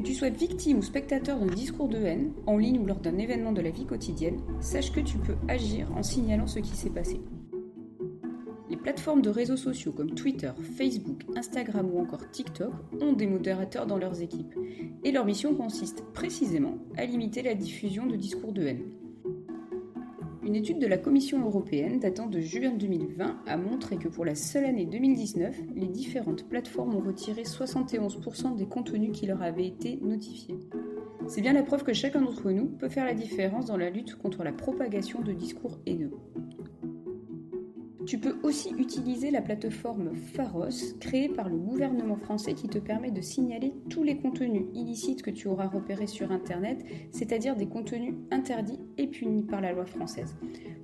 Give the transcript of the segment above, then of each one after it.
Que tu sois victime ou spectateur d'un discours de haine, en ligne ou lors d'un événement de la vie quotidienne, sache que tu peux agir en signalant ce qui s'est passé. Les plateformes de réseaux sociaux comme Twitter, Facebook, Instagram ou encore TikTok ont des modérateurs dans leurs équipes. Et leur mission consiste précisément à limiter la diffusion de discours de haine. Une étude de la Commission européenne datant de juin 2020 a montré que pour la seule année 2019, les différentes plateformes ont retiré 71% des contenus qui leur avaient été notifiés. C'est bien la preuve que chacun d'entre nous peut faire la différence dans la lutte contre la propagation de discours haineux. Tu peux aussi utiliser la plateforme Pharos, créée par le gouvernement français, qui te permet de signaler tous les contenus illicites que tu auras repérés sur Internet, c'est-à-dire des contenus interdits et punis par la loi française.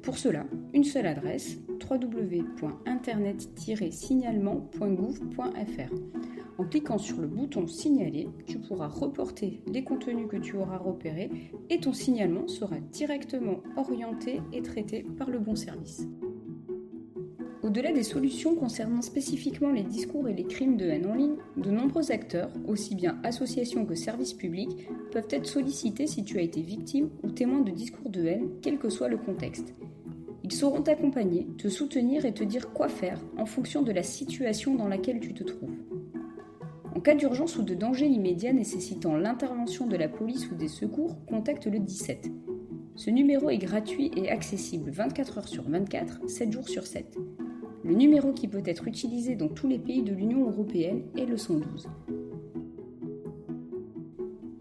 Pour cela, une seule adresse, www.internet-signalement.gouv.fr. En cliquant sur le bouton « Signaler », tu pourras reporter les contenus que tu auras repérés et ton signalement sera directement orienté et traité par le bon service. Au-delà des solutions concernant spécifiquement les discours et les crimes de haine en ligne, de nombreux acteurs, aussi bien associations que services publics, peuvent être sollicités si tu as été victime ou témoin de discours de haine, quel que soit le contexte. Ils sauront t'accompagner, te soutenir et te dire quoi faire en fonction de la situation dans laquelle tu te trouves. En cas d'urgence ou de danger immédiat nécessitant l'intervention de la police ou des secours, contacte le 17. Ce numéro est gratuit et accessible 24 heures sur 24, 7 jours sur 7. Le numéro qui peut être utilisé dans tous les pays de l'Union européenne est le 112.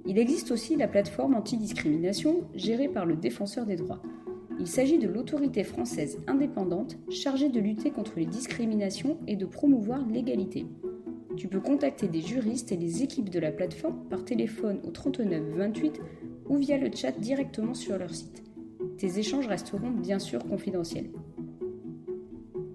Il existe aussi la plateforme antidiscrimination gérée par le Défenseur des droits. Il s'agit de l'autorité française indépendante chargée de lutter contre les discriminations et de promouvoir l'égalité. Tu peux contacter des juristes et les équipes de la plateforme par téléphone au 39 28 ou via le chat directement sur leur site. Tes échanges resteront bien sûr confidentiels.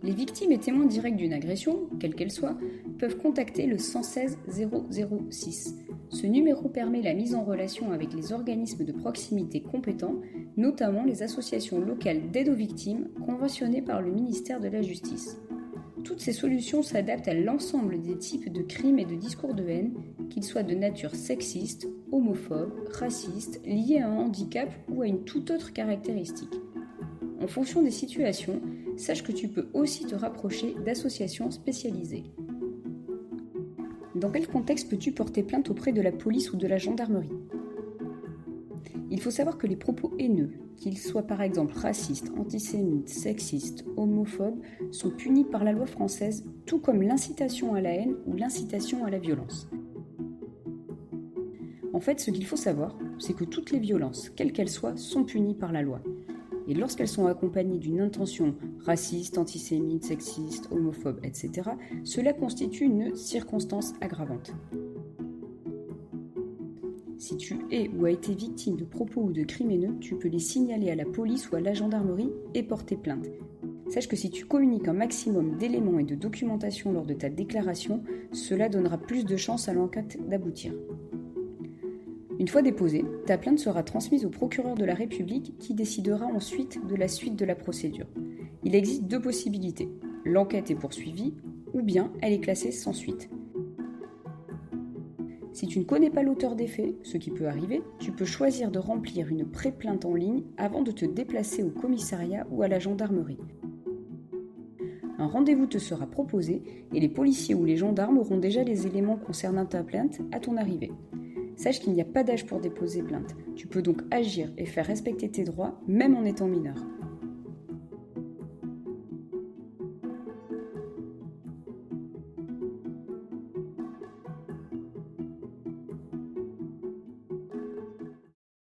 Les victimes et témoins directs d'une agression, quelle qu'elle soit, peuvent contacter le 116 006. Ce numéro permet la mise en relation avec les organismes de proximité compétents, notamment les associations locales d'aide aux victimes conventionnées par le ministère de la Justice. Toutes ces solutions s'adaptent à l'ensemble des types de crimes et de discours de haine, qu'ils soient de nature sexiste, homophobe, raciste, liés à un handicap ou à une toute autre caractéristique. En fonction des situations, sache que tu peux aussi te rapprocher d'associations spécialisées. Dans quel contexte peux-tu porter plainte auprès de la police ou de la gendarmerie ? Il faut savoir que les propos haineux, qu'ils soient par exemple racistes, antisémites, sexistes, homophobes, sont punis par la loi française, tout comme l'incitation à la haine ou l'incitation à la violence. En fait, ce qu'il faut savoir, c'est que toutes les violences, quelles qu'elles soient, sont punies par la loi. Et lorsqu'elles sont accompagnées d'une intention raciste, antisémite, sexiste, homophobe, etc., cela constitue une circonstance aggravante. Si tu es ou as été victime de propos ou de crimes haineux, tu peux les signaler à la police ou à la gendarmerie et porter plainte. Sache que si tu communiques un maximum d'éléments et de documentation lors de ta déclaration, cela donnera plus de chances à l'enquête d'aboutir. Une fois déposée, ta plainte sera transmise au procureur de la République qui décidera ensuite de la suite de la procédure. Il existe deux possibilités. L'enquête est poursuivie ou bien elle est classée sans suite. Si tu ne connais pas l'auteur des faits, ce qui peut arriver, tu peux choisir de remplir une pré-plainte en ligne avant de te déplacer au commissariat ou à la gendarmerie. Un rendez-vous te sera proposé et les policiers ou les gendarmes auront déjà les éléments concernant ta plainte à ton arrivée. Sache qu'il n'y a pas d'âge pour déposer plainte. Tu peux donc agir et faire respecter tes droits, même en étant mineur.